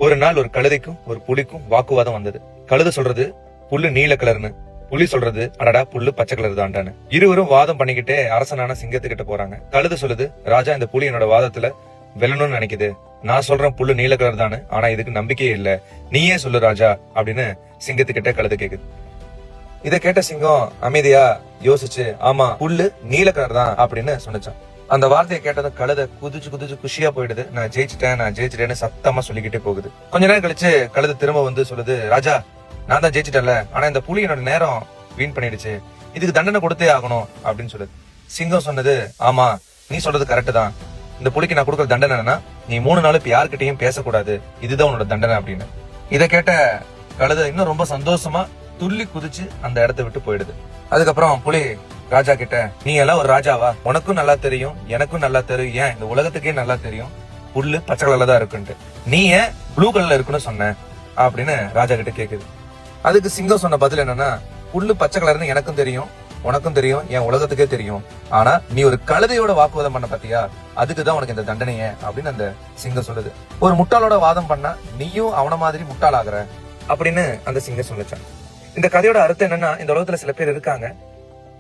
ஒரு நாள் ஒரு கழுதைக்கும் ஒரு புலிக்கும் வாக்குவாதம் வந்தது. கழுதை சொல்றது புல்லு நீல கலர்னு, புலி சொல்றது அடடா புல்லு பச்சை கலர் தான்டான்னு. இருவரும் வாதம் பண்ணிக்கிட்டே அரசனான சிங்கத்துக்கிட்ட போறாங்க. கழுதை சொல்லுது, ராஜா இந்த புலி என்னோட வாதத்துல வெல்லணும்னு நினைக்குது. நான் சொல்றேன் புல்லு நீல கலர் தானு, ஆனா இதுக்கு நம்பிக்கையே இல்ல, நீயே சொல்லு ராஜா அப்படின்னு சிங்கத்துக்கிட்ட கழுதை கேக்குது. இத கேட்ட சிங்கம் அமைதியா யோசிச்சு, ஆமா புல்லு நீல கலர் தான் அப்படின்னு சொன்னச்சான். அந்த வார்த்தையை கேட்டதும் கழுதை குதிச்சு குதிச்சு குஷியா போயிடுது. நான் ஜெயிச்சிட்டேன்னு சத்தமா சொல்லிக்கிட்டே போகுது. கொஞ்ச நேரம் கழிச்சு கழுதை திரும்ப வந்து சொல்லுது, ராஜா நான் தான் ஜெயிச்சிட்டேன்ல, ஆனா இந்த புலி என்னோட நேரம் வீண் பண்ணிடுச்சு, இதுக்கு தண்டனை கொடுத்தே ஆகணும் அப்படின்னு சொல்லுது. சிங்கம் சொன்னது, ஆமா நீ சொல்றது கரெக்ட் தான், இந்த புலிக்கு நான் கொடுக்கற தண்டனை என்னன்னா நீ 3 நாள் இப்ப யாருக்கிட்டையும் பேசக்கூடாது, இதுதான் உன்னோட தண்டனை அப்படின்னு. இத கேட்ட கழுதை இன்னும் ரொம்ப சந்தோஷமா துள்ளி குதிச்சு அந்த இடத்தை விட்டு போயிடுது. அதுக்கப்புறம் புலி ராஜா கிட்ட, நீ எல்லாம் ஒரு ராஜாவா? உனக்கும் நல்லா தெரியும், எனக்கும் நல்லா தெரியும், ஏன் இந்த உலகத்துக்கே நல்லா தெரியும் புல்லு பச்சை கலர்ல தான் இருக்குன்ட்டு, நீ ஏன் ப்ளூ கலர்ல இருக்குன்னு சொன்ன அப்படின்னு ராஜா கிட்ட கேக்குது. அதுக்கு சிங்கம் சொன்ன பதில் என்னன்னா, புல்லு பச்சை கலர்னு எனக்கும் தெரியும், உனக்கும் தெரியும், என் உலகத்துக்கே தெரியும், ஆனா நீ ஒரு கழுதையோட வாக்குவாதம் பண்ண பாத்தியா, அதுக்குதான் உனக்கு இந்த தண்டனையே அப்படின்னு அந்த சிங்கம் சொல்லுது. ஒரு முட்டாளோட வாதம் பண்ணா நீயும் அவன மாதிரி முட்டாள் ஆகுற அப்படின்னு அந்த சிங்கம் சொல்லிச்சான். இந்த கதையோட அர்த்தம் என்னன்னா, இந்த உலகத்துல சில பேர் இருக்காங்க,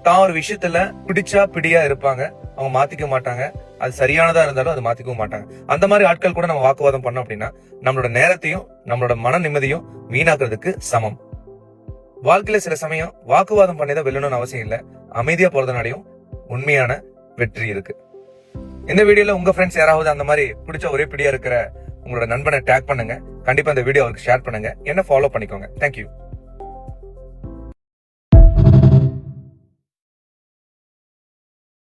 தான் ஒரு விஷயத்துல பிடிச்சா பிடியா இருப்பாங்க, அவங்க மாத்திக்க மாட்டாங்க, அது சரியானதா இருந்தாலும் அது மாத்திக்கவும் மாட்டாங்க. அந்த மாதிரி ஆட்கள் கூட நம்ம வாக்குவாதம் பண்ணோம் அப்படின்னா நம்மளோட நேரத்தையும் நம்மளோட மன நிம்மதியும் வீணாக்குறதுக்கு சமம். வாழ்க்கையில சில சமயம் வாக்குவாதம் பண்ணிதான் வெல்லணும்னு அவசியம் இல்ல, அமைதியா போறதுனாலையும் உண்மையான வெற்றி இருக்கு. இந்த வீடியோல உங்க ஃப்ரெண்ட்ஸ் யாராவது அந்த மாதிரி பிடிச்ச ஒரே பிடியா இருக்கிற உங்களோட நண்பனை டேக் பண்ணுங்க. கண்டிப்பா இந்த வீடியோ அவருக்கு ஷேர் பண்ணுங்க. என்ன ஃபாலோ பண்ணிக்கோங்க. தேங்க்யூ.